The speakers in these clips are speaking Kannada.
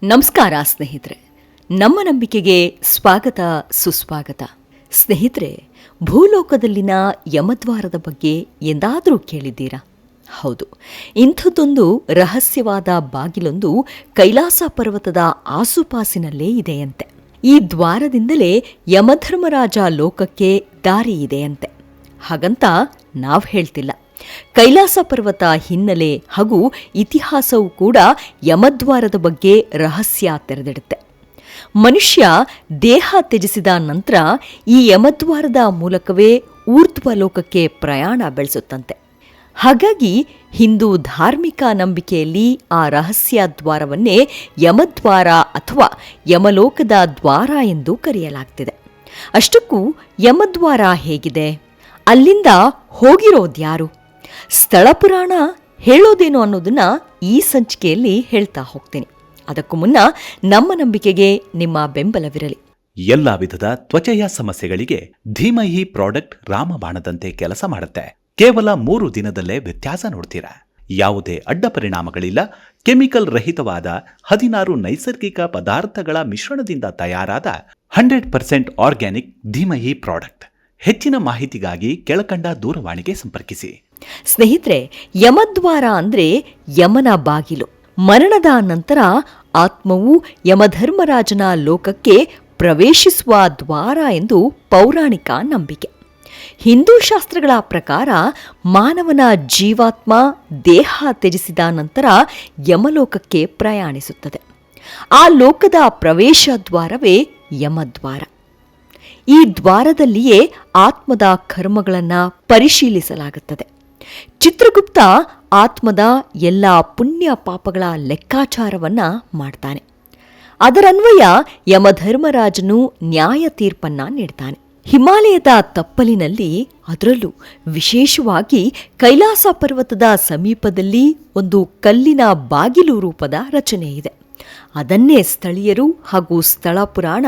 ನಮಸ್ಕಾರ ಸ್ನೇಹಿತರೆ, ನಮ್ಮ ನಂಬಿಕೆಗೆ ಸ್ವಾಗತ ಸುಸ್ವಾಗತ. ಸ್ನೇಹಿತರೆ, ಭೂಲೋಕದಲ್ಲಿನ ಯಮದ್ವಾರದ ಬಗ್ಗೆ ಎಂದಾದರೂ ಕೇಳಿದ್ದೀರಾ? ಹೌದು, ಇಂಥದ್ದೊಂದು ರಹಸ್ಯವಾದ ಬಾಗಿಲೊಂದು ಕೈಲಾಸ ಪರ್ವತದ ಆಸುಪಾಸಿನಲ್ಲೇ ಇದೆಯಂತೆ. ಈ ದ್ವಾರದಿಂದಲೇ ಯಮಧರ್ಮರಾಜ ಲೋಕಕ್ಕೆ ದಾರಿ ಇದೆಯಂತೆ. ಹಾಗಂತ ನಾವು ಹೇಳ್ತಿಲ್ಲ. ಕೈಲಾಸ ಪರ್ವತ ಹಿನ್ನೆಲೆ ಹಾಗೂ ಇತಿಹಾಸವೂ ಕೂಡ ಯಮದ್ವಾರದ ಬಗ್ಗೆ ರಹಸ್ಯ ತೆರೆದಿಡುತ್ತೆ. ಮನುಷ್ಯ ದೇಹ ತ್ಯಜಿಸಿದ ನಂತರ ಈ ಯಮದ್ವಾರದ ಮೂಲಕವೇ ಊರ್ಧ್ವ ಲೋಕಕ್ಕೆ ಪ್ರಯಾಣ ಬೆಳೆಸುತ್ತಂತೆ. ಹಾಗಾಗಿ ಹಿಂದೂ ಧಾರ್ಮಿಕ ನಂಬಿಕೆಯಲ್ಲಿ ಆ ರಹಸ್ಯ ದ್ವಾರವನ್ನೇ ಯಮದ್ವಾರ ಅಥವಾ ಯಮಲೋಕದ ದ್ವಾರ ಎಂದು ಕರೆಯಲಾಗ್ತಿದೆ. ಅಷ್ಟಕ್ಕೂ ಯಮದ್ವಾರ ಹೇಗಿದೆ? ಅಲ್ಲಿಂದ ಹೋಗಿರೋದ್ಯಾರು? ಸ್ಥಳ ಪುರಾಣ ಹೇಳೋದೇನು ಅನ್ನೋದನ್ನ ಈ ಸಂಚಿಕೆಯಲ್ಲಿ ಹೇಳ್ತಾ ಹೋಗ್ತೀನಿ. ಅದಕ್ಕೂ ಮುನ್ನ ನಮ್ಮ ನಂಬಿಕೆಗೆ ನಿಮ್ಮ ಬೆಂಬಲವಿರಲಿ. ಎಲ್ಲಾ ವಿಧದ ತ್ವಚೆಯ ಸಮಸ್ಯೆಗಳಿಗೆ ಧೀಮಹಿ ಪ್ರಾಡಕ್ಟ್ ರಾಮಬಾಣದಂತೆ ಕೆಲಸ ಮಾಡುತ್ತೆ. ಕೇವಲ 3 ದಿನದಲ್ಲೇ ವ್ಯತ್ಯಾಸ ನೋಡ್ತೀರಾ. ಯಾವುದೇ ಅಡ್ಡ ಪರಿಣಾಮಗಳಿಲ್ಲ. ಕೆಮಿಕಲ್ ರಹಿತವಾದ 16 ನೈಸರ್ಗಿಕ ಪದಾರ್ಥಗಳ ಮಿಶ್ರಣದಿಂದ ತಯಾರಾದ 100% ಆರ್ಗ್ಯಾನಿಕ್ ಧೀಮಹಿ ಪ್ರಾಡಕ್ಟ್. ಹೆಚ್ಚಿನ ಮಾಹಿತಿಗಾಗಿ ಕೆಳಕಂಡ ದೂರವಾಣಿಗೆ ಸಂಪರ್ಕಿಸಿ. ಸ್ನೇಹಿತರೆ, ಯಮದ್ವಾರ ಅಂದ್ರೆ ಯಮನ ಬಾಗಿಲು. ಮರಣದ ನಂತರ ಆತ್ಮವು ಯಮಧರ್ಮರಾಜನ ಲೋಕಕ್ಕೆ ಪ್ರವೇಶಿಸುವ ದ್ವಾರ ಎಂದು ಪೌರಾಣಿಕ ನಂಬಿಕೆ. ಹಿಂದೂ ಶಾಸ್ತ್ರಗಳ ಪ್ರಕಾರ ಮಾನವನ ಜೀವಾತ್ಮ ದೇಹ ತ್ಯಜಿಸಿದ ನಂತರ ಯಮಲೋಕಕ್ಕೆ ಪ್ರಯಾಣಿಸುತ್ತದೆ. ಆ ಲೋಕದ ಪ್ರವೇಶ ದ್ವಾರವೇ ಯಮದ್ವಾರ. ಈ ದ್ವಾರದಲ್ಲಿಯೇ ಆತ್ಮದ ಕರ್ಮಗಳನ್ನು ಪರಿಶೀಲಿಸಲಾಗುತ್ತದೆ. ಚಿತ್ರಗುಪ್ತ ಆತ್ಮದ ಎಲ್ಲ ಪುಣ್ಯ ಪಾಪಗಳ ಲೆಕ್ಕಾಚಾರವನ್ನ ಮಾಡ್ತಾನೆ. ಅದರನ್ವಯ ಯಮಧರ್ಮರಾಜನು ನ್ಯಾಯ ತೀರ್ಪನ್ನ ನೀಡ್ತಾನೆ. ಹಿಮಾಲಯದ ತಪ್ಪಲಿನಲ್ಲಿ, ಅದರಲ್ಲೂ ವಿಶೇಷವಾಗಿ ಕೈಲಾಸ ಪರ್ವತದ ಸಮೀಪದಲ್ಲಿ ಒಂದು ಕಲ್ಲಿನ ಬಾಗಿಲು ರೂಪದ ರಚನೆ ಇದೆ. ಅದನ್ನೇ ಸ್ಥಳೀಯರು ಹಾಗೂ ಸ್ಥಳ ಪುರಾಣ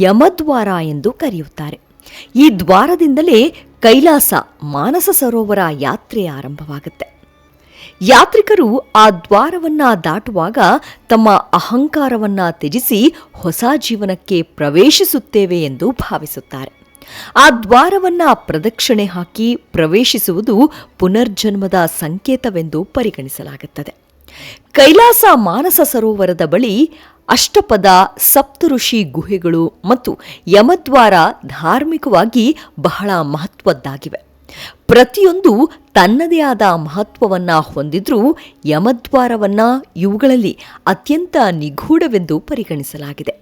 ಯಮದ್ವಾರ ಎಂದು ಕರೆಯುತ್ತಾರೆ. ಈ ದ್ವಾರದಿಂದಲೇ ಕೈಲಾಸ ಮಾನಸ ಸರೋವರ ಯಾತ್ರೆ ಆರಂಭವಾಗುತ್ತೆ. ಯಾತ್ರಿಕರು ಆ ದ್ವಾರವನ್ನ ದಾಟುವಾಗ ತಮ್ಮ ಅಹಂಕಾರವನ್ನ ತ್ಯಜಿಸಿ ಹೊಸ ಜೀವನಕ್ಕೆ ಪ್ರವೇಶಿಸುತ್ತೇವೆ ಎಂದು ಭಾವಿಸುತ್ತಾರೆ. ಆ ದ್ವಾರವನ್ನ ಪ್ರದಕ್ಷಿಣೆ ಹಾಕಿ ಪ್ರವೇಶಿಸುವುದು ಪುನರ್ಜನ್ಮದ ಸಂಕೇತವೆಂದು ಪರಿಗಣಿಸಲಾಗುತ್ತದೆ. ಕೈಲಾಸ ಮಾನಸ ಸರೋವರದ ಬಳಿ ಅಷ್ಟಪದ, ಸಪ್ತಋಷಿ ಗುಹೆಗಳು ಮತ್ತು ಯಮದ್ವಾರ ಧಾರ್ಮಿಕವಾಗಿ ಬಹಳ ಮಹತ್ವದ್ದಾಗಿವೆ. ಪ್ರತಿಯೊಂದು ತನ್ನದೇ ಆದ ಮಹತ್ವವನ್ನ ಹೊಂದಿದ್ರೂ ಯಮದ್ವಾರವನ್ನ ಇವುಗಳಲ್ಲಿ ಅತ್ಯಂತ ನಿಗೂಢವೆಂದು ಪರಿಗಣಿಸಲಾಗಿದೆ.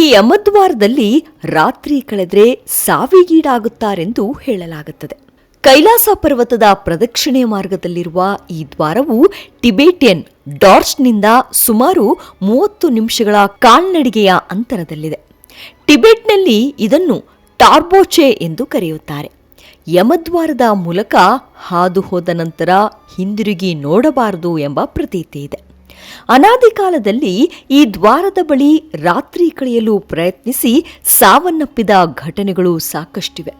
ಈ ಯಮದ್ವಾರದಲ್ಲಿ ರಾತ್ರಿ ಕಳೆದರೆ ಸಾವಿಗೀಡಾಗುತ್ತಾರೆಂದು ಹೇಳಲಾಗುತ್ತದೆ. ಕೈಲಾಸ ಪರ್ವತದ ಪ್ರದಕ್ಷಿಣೆ ಮಾರ್ಗದಲ್ಲಿರುವ ಈ ದ್ವಾರವು ಟಿಬೆಟಿಯನ್ ಡಾರ್ಚ್ನಿಂದ ಸುಮಾರು 30 ನಿಮಿಷಗಳ ಕಾಲ್ನಡಿಗೆಯ ಅಂತರದಲ್ಲಿದೆ. ಟಿಬೆಟ್ನಲ್ಲಿ ಇದನ್ನು ಟಾರ್ಬೋಚೆ ಎಂದು ಕರೆಯುತ್ತಾರೆ. ಯಮದ್ವಾರದ ಮೂಲಕ ಹಾದು ಹೋದ ನಂತರ ಹಿಂದಿರುಗಿ ನೋಡಬಾರದು ಎಂಬ ಪ್ರತೀತಿ ಇದೆ. ಅನಾದಿ ಕಾಲದಲ್ಲಿ ಈ ದ್ವಾರದ ಬಳಿ ರಾತ್ರಿ ಕಳೆಯಲು ಪ್ರಯತ್ನಿಸಿ ಸಾವನ್ನಪ್ಪಿದ ಘಟನೆಗಳು ಸಾಕಷ್ಟಿವೆ.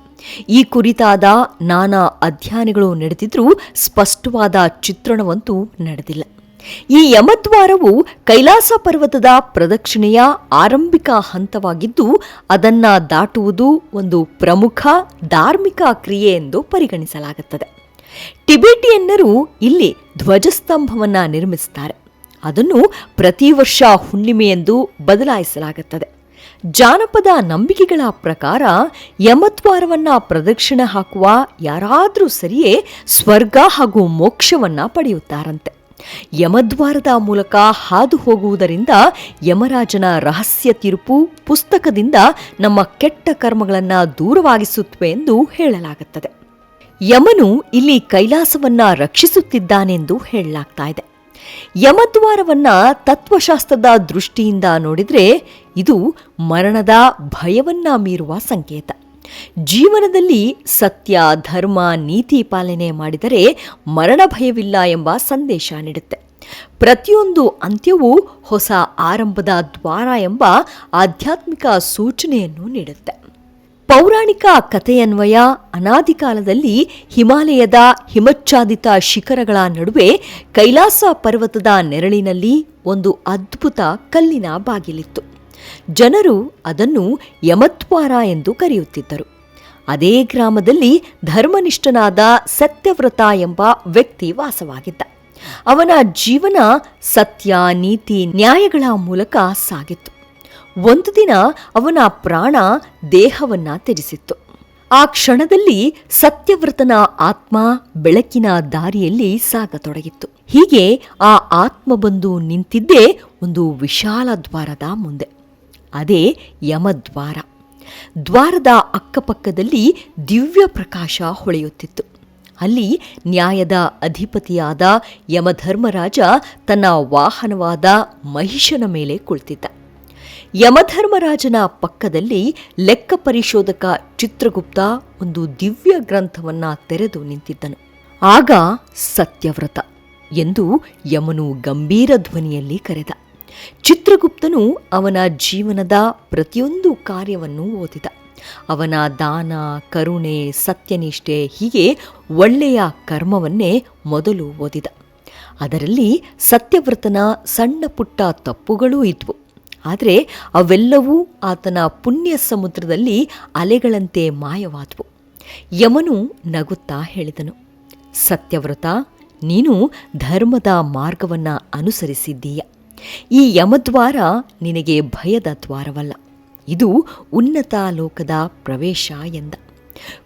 ಈ ಕುರಿತಾದ ನಾನಾ ಅಧ್ಯಯನಗಳು ನಡೆದಿದ್ರೂ ಸ್ಪಷ್ಟವಾದ ಚಿತ್ರಣವಂತೂ ನಡೆದಿಲ್ಲ. ಈ ಯಮದ್ವಾರವು ಕೈಲಾಸ ಪರ್ವತದ ಪ್ರದಕ್ಷಿಣೆಯ ಆರಂಭಿಕ ಹಂತವಾಗಿದ್ದು, ಅದನ್ನ ದಾಟುವುದು ಒಂದು ಪ್ರಮುಖ ಧಾರ್ಮಿಕ ಕ್ರಿಯೆ ಎಂದು ಪರಿಗಣಿಸಲಾಗುತ್ತದೆ. ಟಿಬೆಟಿಯನ್ನರು ಇಲ್ಲಿ ಧ್ವಜಸ್ತಂಭವನ್ನ ನಿರ್ಮಿಸುತ್ತಾರೆ. ಅದನ್ನು ಪ್ರತಿ ವರ್ಷ ಹುಣ್ಣಿಮೆಯೆಂದು ಬದಲಾಯಿಸಲಾಗುತ್ತದೆ. ಜಾನಪದ ನಂಬಿಕೆಗಳ ಪ್ರಕಾರ ಯಮದ್ವಾರವನ್ನ ಪ್ರದಕ್ಷಿಣೆ ಹಾಕುವ ಯಾರಾದರೂ ಸರಿಯೇ ಸ್ವರ್ಗ ಹಾಗೂ ಮೋಕ್ಷವನ್ನ ಪಡೆಯುತ್ತಾರಂತೆ. ಯಮದ್ವಾರದ ಮೂಲಕ ಹಾದು ಹೋಗುವುದರಿಂದ ಯಮರಾಜನ ರಹಸ್ಯ ತೀರ್ಪು ಪುಸ್ತಕದಿಂದ ನಮ್ಮ ಕೆಟ್ಟ ಕರ್ಮಗಳನ್ನು ದೂರವಾಗಿಸುತ್ತವೆ ಎಂದು ಹೇಳಲಾಗುತ್ತದೆ. ಯಮನು ಇಲ್ಲಿ ಕೈಲಾಸವನ್ನ ರಕ್ಷಿಸುತ್ತಿದ್ದಾನೆಂದು ಹೇಳಲಾಗ್ತಾ ಇದೆ. ಯಮದ್ವಾರವನ್ನ ತತ್ವಶಾಸ್ತ್ರದ ದೃಷ್ಟಿಯಿಂದ ನೋಡಿದ್ರೆ ಇದು ಮರಣದ ಭಯವನ್ನ ಮೀರುವ ಸಂಕೇತ. ಜೀವನದಲ್ಲಿ ಸತ್ಯ, ಧರ್ಮ, ನೀತಿ ಪಾಲನೆ ಮಾಡಿದರೆ ಮರಣ ಭಯವಿಲ್ಲ ಎಂಬ ಸಂದೇಶ ನೀಡುತ್ತೆ. ಪ್ರತಿಯೊಂದು ಅಂತ್ಯವೂ ಹೊಸ ಆರಂಭದ ದ್ವಾರ ಎಂಬ ಆಧ್ಯಾತ್ಮಿಕ ಸೂಚನೆಯನ್ನು ನೀಡುತ್ತೆ. ಪೌರಾಣಿಕ ಕಥೆಯನ್ವಯ ಅನಾದಿ ಕಾಲದಲ್ಲಿ ಹಿಮಾಲಯದ ಹಿಮಚ್ಛಾದಿತ ಶಿಖರಗಳ ನಡುವೆ ಕೈಲಾಸ ಪರ್ವತದ ನೆರಳಿನಲ್ಲಿ ಒಂದು ಅದ್ಭುತ ಕಲ್ಲಿನ ಬಾಗಿಲಿತ್ತು. ಜನರು ಅದನ್ನು ಯಮದ್ವಾರ ಎಂದು ಕರೆಯುತ್ತಿದ್ದರು. ಅದೇ ಗ್ರಾಮದಲ್ಲಿ ಧರ್ಮನಿಷ್ಠನಾದ ಸತ್ಯವ್ರತ ಎಂಬ ವ್ಯಕ್ತಿ ವಾಸವಾಗಿದ್ದ. ಅವನ ಜೀವನ ಸತ್ಯ, ನೀತಿ, ನ್ಯಾಯಗಳ ಮೂಲಕ ಸಾಗಿತ್ತು. ಒಂದು ದಿನ ಅವನ ಪ್ರಾಣ ದೇಹವನ್ನ ತ್ಯಜಿಸಿತ್ತು. ಆ ಕ್ಷಣದಲ್ಲಿ ಸತ್ಯವ್ರತನ ಆತ್ಮ ಬೆಳಕಿನ ದಾರಿಯಲ್ಲಿ ಸಾಗತೊಡಗಿತ್ತು. ಹೀಗೆ ಆ ಆತ್ಮ ಬಂದು ನಿಂತಿದ್ದೇ ಒಂದು ವಿಶಾಲ ದ್ವಾರದ ಮುಂದೆ. ಅದೇ ಯಮದ್ವಾರ. ದ್ವಾರದ ಅಕ್ಕಪಕ್ಕದಲ್ಲಿ ದಿವ್ಯ ಪ್ರಕಾಶ ಹೊಳೆಯುತ್ತಿತ್ತು. ಅಲ್ಲಿ ನ್ಯಾಯದ ಅಧಿಪತಿಯಾದ ಯಮಧರ್ಮರಾಜ ತನ್ನ ವಾಹನವಾದ ಮಹಿಷನ ಮೇಲೆ ಕುಳಿತಿದ್ದ. ಯಮಧರ್ಮರಾಜನ ಪಕ್ಕದಲ್ಲಿ ಲೆಕ್ಕ ಪರಿಶೋಧಕ ಚಿತ್ರಗುಪ್ತ ಒಂದು ದಿವ್ಯ ಗ್ರಂಥವನ್ನ ತೆರೆದು ನಿಂತಿದ್ದನು. ಆಗ ಸತ್ಯವ್ರತ ಎಂದು ಯಮನು ಗಂಭೀರ ಧ್ವನಿಯಲ್ಲಿ ಕರೆದ. ಚಿತ್ರಗುಪ್ತನು ಅವನ ಜೀವನದ ಪ್ರತಿಯೊಂದು ಕಾರ್ಯವನ್ನು ಓದಿದ. ಅವನ ದಾನ, ಕರುಣೆ, ಸತ್ಯನಿಷ್ಠೆ, ಹೀಗೆ ಒಳ್ಳೆಯ ಕರ್ಮವನ್ನೇ ಮೊದಲು ಓದಿದ. ಅದರಲ್ಲಿ ಸತ್ಯವ್ರತನ ಸಣ್ಣ ಪುಟ್ಟ ತಪ್ಪುಗಳೂ ಇದ್ವು. ಆದರೆ ಅವೆಲ್ಲವೂ ಆತನ ಪುಣ್ಯ ಸಮುದ್ರದಲ್ಲಿ ಅಲೆಗಳಂತೆ ಮಾಯವಾದವು. ಯಮನು ನಗುತ್ತಾ ಹೇಳಿದನು, ಸತ್ಯವ್ರತ, ನೀನು ಧರ್ಮದ ಮಾರ್ಗವನ್ನು ಅನುಸರಿಸಿದ್ದೀಯ. ಈ ಯಮದ್ವಾರ ನಿನಗೆ ಭಯದ ದ್ವಾರವಲ್ಲ, ಇದು ಉನ್ನತ ಲೋಕದ ಪ್ರವೇಶ ಎಂದ.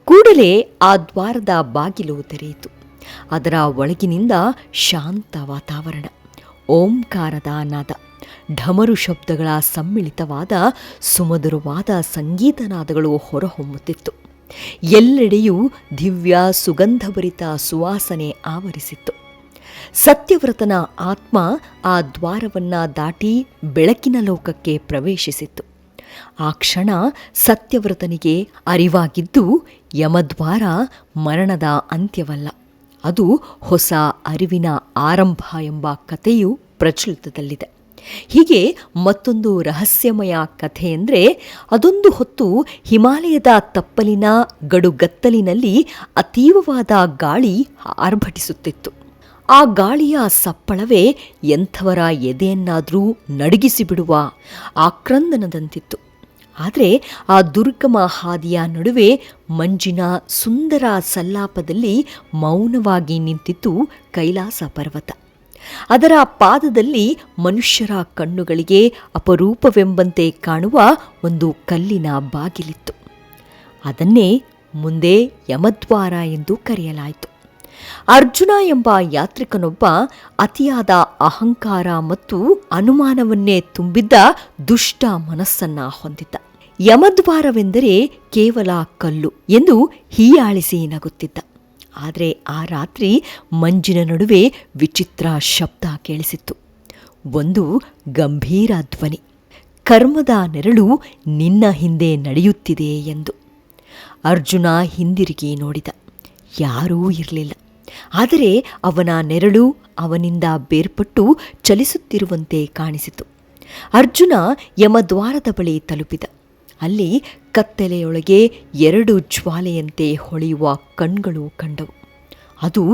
ಕೂಡಲೇ ಆ ದ್ವಾರದ ಬಾಗಿಲು ತೆರೆಯಿತು. ಅದರ ಒಳಗಿನಿಂದ ಶಾಂತ ವಾತಾವರಣ, ಓಂಕಾರದ ನಾದ, ಢಮರು ಶಬ್ದಗಳ ಸಮ್ಮಿಳಿತವಾದ ಸುಮಧುರವಾದ ಸಂಗೀತನಾದಗಳು ಹೊರಹೊಮ್ಮುತ್ತಿತ್ತು. ಎಲ್ಲೆಡೆಯೂ ದಿವ್ಯ ಸುಗಂಧಭರಿತ ಸುವಾಸನೆ ಆವರಿಸಿತ್ತು. ಸತ್ಯವ್ರತನ ಆತ್ಮ ಆ ದ್ವಾರವನ್ನ ದಾಟಿ ಬೆಳಕಿನ ಲೋಕಕ್ಕೆ ಪ್ರವೇಶಿಸಿತ್ತು. ಆ ಕ್ಷಣ ಸತ್ಯವ್ರತನಿಗೆ ಅರಿವಾಗಿದ್ದು, ಯಮದ್ವಾರ ಮರಣದ ಅಂತ್ಯವಲ್ಲ, ಅದು ಹೊಸ ಅರಿವಿನ ಆರಂಭ ಎಂಬ ಕಥೆಯು ಪ್ರಚಲಿತದಲ್ಲಿದೆ. ಹೀಗೆ ಮತ್ತೊಂದು ರಹಸ್ಯಮಯ ಕಥೆಯೆಂದರೆ, ಅದೊಂದು ಹೊತ್ತು ಹಿಮಾಲಯದ ತಪ್ಪಲಿನ ಗಡುಗತ್ತಲಿನಲ್ಲಿ ಅತೀವವಾದ ಗಾಳಿ ಆರ್ಭಟಿಸುತ್ತಿತ್ತು. ಆ ಗಾಳಿಯ ಸಪ್ಪಳವೇ ಎಂಥವರ ಎದೆಯನ್ನಾದರೂ ನಡುಗಿಸಿಬಿಡುವ ಆಕ್ರಂದನದಂತಿತ್ತು. ಆದರೆ ಆ ದುರ್ಗಮ ಹಾದಿಯ ನಡುವೆ ಮಂಜಿನ ಸುಂದರ ಸಲ್ಲಾಪದಲ್ಲಿ ಮೌನವಾಗಿ ನಿಂತಿತ್ತು ಕೈಲಾಸ ಪರ್ವತ. ಅದರ ಪಾದದಲ್ಲಿ ಮನುಷ್ಯರ ಕಣ್ಣುಗಳಿಗೆ ಅಪರೂಪವೆಂಬಂತೆ ಕಾಣುವ ಒಂದು ಕಲ್ಲಿನ ಬಾಗಿಲಿತ್ತು. ಅದನ್ನೇ ಮುಂದೆ ಯಮದ್ವಾರ ಎಂದು ಕರೆಯಲಾಯಿತು. ಅರ್ಜುನ ಎಂಬ ಯಾತ್ರಿಕನೊಬ್ಬ ಅತಿಯಾದ ಅಹಂಕಾರ ಮತ್ತು ಅನುಮಾನವನ್ನೇ ತುಂಬಿದ್ದ ದುಷ್ಟ ಮನಸ್ಸನ್ನ ಹೊಂದಿದ್ದ. ಯಮದ್ವಾರವೆಂದರೆ ಕೇವಲ ಕಲ್ಲು ಎಂದು ಹೀಯಾಳಿಸಿ ನಗುತ್ತಿದ್ದ. ಆದರೆ ಆ ರಾತ್ರಿ ಮಂಜಿನ ನಡುವೆ ವಿಚಿತ್ರ ಶಬ್ದ ಕೇಳಿಸಿತ್ತು. ಒಂದು ಗಂಭೀರ ಧ್ವನಿ, ಕರ್ಮದ ನೆರಳು ನಿನ್ನ ಹಿಂದೆ ನಡೆಯುತ್ತಿದೆ ಎಂದು. ಅರ್ಜುನ ಹಿಂದಿರುಗಿ ನೋಡಿದ. ಯಾರೂ ಇರಲಿಲ್ಲ. ಆದರೆ ಅವನ ನೆರಳು ಅವನಿಂದ ಬೇರ್ಪಟ್ಟು ಚಲಿಸುತ್ತಿರುವಂತೆ ಕಾಣಿಸಿತು. ಅರ್ಜುನ ಯಮದ್ವಾರದ ಬಳಿ ತಲುಪಿದ. ಅಲ್ಲಿ ಕತ್ತಲೆಯೊಳಗೆ ಎರಡು ಜ್ವಾಲೆಯಂತೆ ಹೊಳೆಯುವ ಕಣ್ಗಳು ಕಂಡವು. ಅದು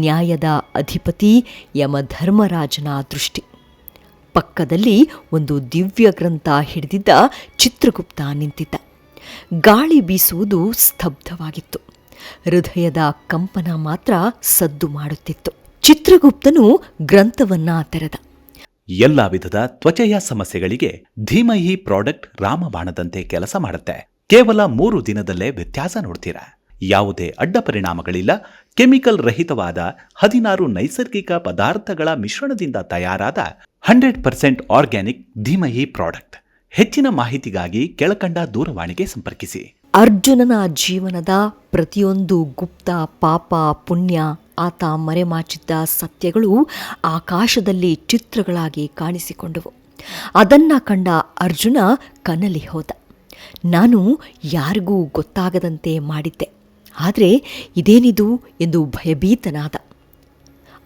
ನ್ಯಾಯದ ಅಧಿಪತಿ ಯಮಧರ್ಮರಾಜನ ದೃಷ್ಟಿ. ಪಕ್ಕದಲ್ಲಿ ಒಂದು ದಿವ್ಯ ಗ್ರಂಥ ಹಿಡಿದಿದ್ದ ಚಿತ್ರಗುಪ್ತ ನಿಂತಿದ್ದ. ಗಾಳಿ ಬೀಸುವುದು ಸ್ತಬ್ಧವಾಗಿತ್ತು. ಹೃದಯದ ಕಂಪನ ಮಾತ್ರ ಸದ್ದು ಮಾಡುತ್ತಿತ್ತು. ಚಿತ್ರಗುಪ್ತನು ಗ್ರಂಥವನ್ನ ತೆರೆದ. ಎಲ್ಲ ವಿಧದ ತ್ವಚೆಯ ಸಮಸ್ಯೆಗಳಿಗೆ ಧೀಮಹಿ ಪ್ರಾಡಕ್ಟ್ ರಾಮಬಾಣದಂತೆ ಕೆಲಸ ಮಾಡುತ್ತೆ. ಕೇವಲ 3 ದಿನದಲ್ಲೇ ವ್ಯತ್ಯಾಸ ನೋಡ್ತೀರಾ. ಯಾವುದೇ ಅಡ್ಡ ಪರಿಣಾಮಗಳಿಲ್ಲ. ಕೆಮಿಕಲ್ ರಹಿತವಾದ 16 ನೈಸರ್ಗಿಕ ಪದಾರ್ಥಗಳ ಮಿಶ್ರಣದಿಂದ ತಯಾರಾದ 100% ಆರ್ಗ್ಯಾನಿಕ್ ಧೀಮಹಿ ಪ್ರಾಡಕ್ಟ್. ಹೆಚ್ಚಿನ ಮಾಹಿತಿಗಾಗಿ ಕೆಳಕಂಡ ದೂರವಾಣಿಗೆ ಸಂಪರ್ಕಿಸಿ. ಅರ್ಜುನನ ಜೀವನದ ಪ್ರತಿಯೊಂದು ಗುಪ್ತ ಪಾಪ ಪುಣ್ಯ, ಆತ ಮರೆಮಾಚಿದ್ದ ಸತ್ಯಗಳು ಆಕಾಶದಲ್ಲಿ ಚಿತ್ರಗಳಾಗಿ ಕಾಣಿಸಿಕೊಂಡವು. ಅದನ್ನ ಕಂಡ ಅರ್ಜುನ ಕನಲಿ ಹೋದ. ನಾನು ಯಾರಿಗೂ ಗೊತ್ತಾಗದಂತೆ ಮಾಡಿದ್ದೆ, ಆದರೆ ಇದೇನಿದು ಎಂದು ಭಯಭೀತನಾದ.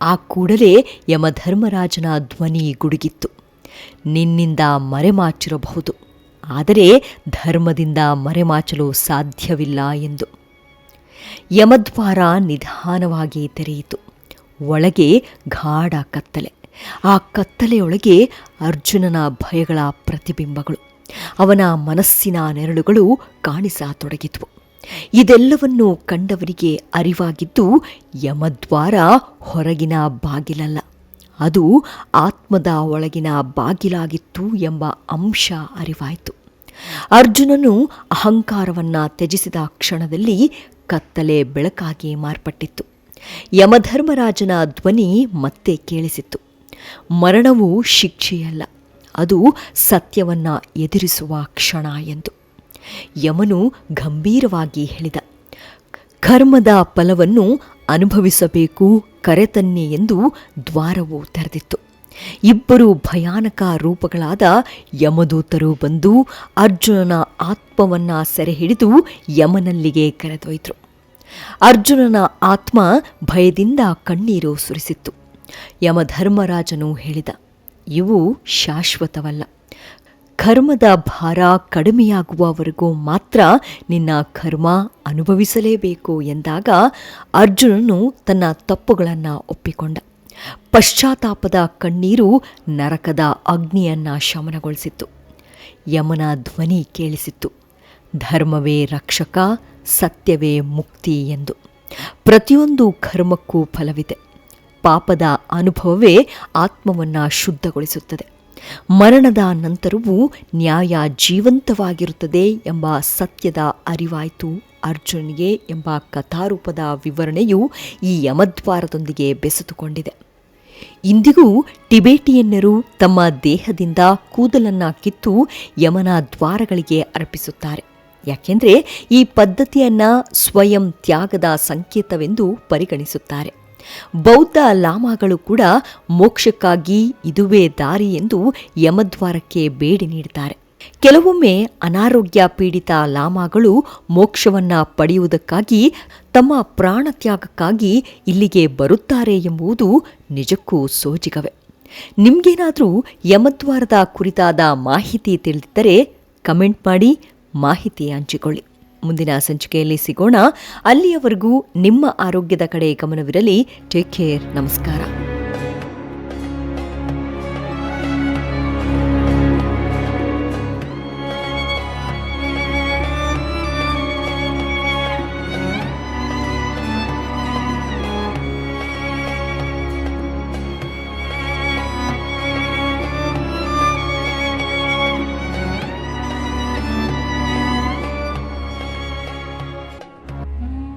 ಆ ಕೂಡಲೇ ಯಮಧರ್ಮರಾಜನ ಧ್ವನಿ ಗುಡುಗಿತ್ತು. ನಿನ್ನಿಂದ ಮರೆಮಾಚಿರಬಹುದು, ಆದರೆ ಧರ್ಮದಿಂದ ಮರೆಮಾಚಲು ಸಾಧ್ಯವಿಲ್ಲ ಎಂದು. ಯಮದ್ವಾರ ನಿಧಾನವಾಗಿ ತೆರೆಯಿತು. ಒಳಗೆ ಗಾಢ ಕತ್ತಲೆ. ಆ ಕತ್ತಲೆಯೊಳಗೆ ಅರ್ಜುನನ ಭಯಗಳ ಪ್ರತಿಬಿಂಬಗಳು, ಅವನ ಮನಸ್ಸಿನ ನೆರಳುಗಳು ಕಾಣಿಸತೊಡಗಿದ್ವು. ಇದೆಲ್ಲವನ್ನೂ ಕಂಡವರಿಗೆ ಅರಿವಾಗಿದ್ದು, ಯಮದ್ವಾರ ಹೊರಗಿನ ಬಾಗಿಲಲ್ಲ, ಅದು ಆತ್ಮದ ಒಳಗಿನ ಬಾಗಿಲಾಗಿತ್ತು ಎಂಬ ಅಂಶ ಅರಿವಾಯಿತು. ಅರ್ಜುನನು ಅಹಂಕಾರವನ್ನು ತ್ಯಜಿಸಿದ ಕ್ಷಣದಲ್ಲಿ ಕತ್ತಲೆ ಬೆಳಕಾಗಿ ಮಾರ್ಪಟ್ಟಿತ್ತು. ಯಮಧರ್ಮರಾಜನ ಧ್ವನಿ ಮತ್ತೆ ಕೇಳಿಸಿತ್ತು. ಮರಣವು ಶಿಕ್ಷೆಯಲ್ಲ, ಅದು ಸತ್ಯವನ್ನು ಎದುರಿಸುವ ಕ್ಷಣ ಎಂದು. ಯಮನು ಗಂಭೀರವಾಗಿ ಹೇಳಿದ, ಕರ್ಮದ ಫಲವನ್ನು ಅನುಭವಿಸಬೇಕು, ಕರೆತನ್ನಿ ಎಂದು ದ್ವಾರವು ತೆರೆದಿತ್ತು. ಇಬ್ಬರು ಭಯಾನಕ ರೂಪಗಳಾದ ಯಮದೂತರು ಬಂದು ಅರ್ಜುನನ ಆತ್ಮವನ್ನು ಸೆರೆ ಹಿಡಿದು ಯಮನಲ್ಲಿಗೆ ಕರೆದೊಯ್ದರು. ಅರ್ಜುನನ ಆತ್ಮ ಭಯದಿಂದ ಕಣ್ಣೀರು ಸುರಿಸಿತ್ತು. ಯಮಧರ್ಮರಾಜನು ಹೇಳಿದ, ಇವು ಶಾಶ್ವತವಲ್ಲ, ಕರ್ಮದ ಭಾರ ಕಡಿಮೆಯಾಗುವವರೆಗೂ ಮಾತ್ರ ನಿನ್ನ ಕರ್ಮ ಅನುಭವಿಸಲೇಬೇಕು ಎಂದಾಗ ಅರ್ಜುನನು ತನ್ನ ತಪ್ಪುಗಳನ್ನು ಒಪ್ಪಿಕೊಂಡ. ಪಶ್ಚಾತ್ತಾಪದ ಕಣ್ಣೀರು ನರಕದ ಅಗ್ನಿಯನ್ನು ಶಮನಗೊಳಿಸಿತ್ತು. ಯಮನ ಧ್ವನಿ ಕೇಳಿಸಿತ್ತು, ಧರ್ಮವೇ ರಕ್ಷಕ, ಸತ್ಯವೇ ಮುಕ್ತಿ ಎಂದು. ಪ್ರತಿಯೊಂದು ಕರ್ಮಕ್ಕೂ ಫಲವಿದೆ. ಪಾಪದ ಅನುಭವವೇ ಆತ್ಮವನ್ನು ಶುದ್ಧಗೊಳಿಸುತ್ತದೆ. ಮರಣದ ನಂತರವೂ ನ್ಯಾಯ ಜೀವಂತವಾಗಿರುತ್ತದೆ ಎಂಬ ಸತ್ಯದ ಅರಿವಾಯಿತು ಅರ್ಜುನಿಗೆ ಎಂಬ ಕಥಾರೂಪದ ವಿವರಣೆಯು ಈ ಯಮದ್ವಾರದೊಂದಿಗೆ ಬೆಸೆದುಕೊಂಡಿದೆ. ಇಂದಿಗೂ ಟಿಬೇಟಿಯನ್ನರು ತಮ್ಮ ದೇಹದಿಂದ ಕೂದಲನ್ನು ಕಿತ್ತು ಯಮನ ದ್ವಾರಗಳಿಗೆ ಅರ್ಪಿಸುತ್ತಾರೆ. ಯಾಕೆಂದರೆ ಈ ಪದ್ಧತಿಯನ್ನು ಸ್ವಯಂ ತ್ಯಾಗದ ಸಂಕೇತವೆಂದು ಪರಿಗಣಿಸುತ್ತಾರೆ. ಬೌದ್ಧ ಲಾಮಾಗಳು ಕೂಡ ಮೋಕ್ಷಕ್ಕಾಗಿ ಇದುವೇ ದಾರಿ ಎಂದು ಯಮದ್ವಾರಕ್ಕೆ ಬೇಡಿ ನೀಡುತ್ತಾರೆ. ಕೆಲವೊಮ್ಮೆ ಅನಾರೋಗ್ಯ ಪೀಡಿತ ಲಾಮಾಗಳು ಮೋಕ್ಷವನ್ನು ಪಡೆಯುವುದಕ್ಕಾಗಿ ತಮ್ಮ ಪ್ರಾಣತ್ಯಾಗಕ್ಕಾಗಿ ಇಲ್ಲಿಗೆ ಬರುತ್ತಾರೆ ಎಂಬುದು ನಿಜಕ್ಕೂ ಸೋಜಿಗವೇ. ನಿಮಗೇನಾದರೂ ಯಮದ್ವಾರದ ಕುರಿತಾದ ಮಾಹಿತಿ ತಿಳಿದಿದ್ದರೆ ಕಮೆಂಟ್ ಮಾಡಿ, ಮಾಹಿತಿ ಹಂಚಿಕೊಳ್ಳಿ. ಮುಂದಿನ ಸಂಚಿಕೆಯಲ್ಲಿ ಸಿಗೋಣ. ಅಲ್ಲಿಯವರೆಗೂ ನಿಮ್ಮ ಆರೋಗ್ಯದ ಕಡೆ ಗಮನವಿರಲಿ. Take care. ನಮಸ್ಕಾರ.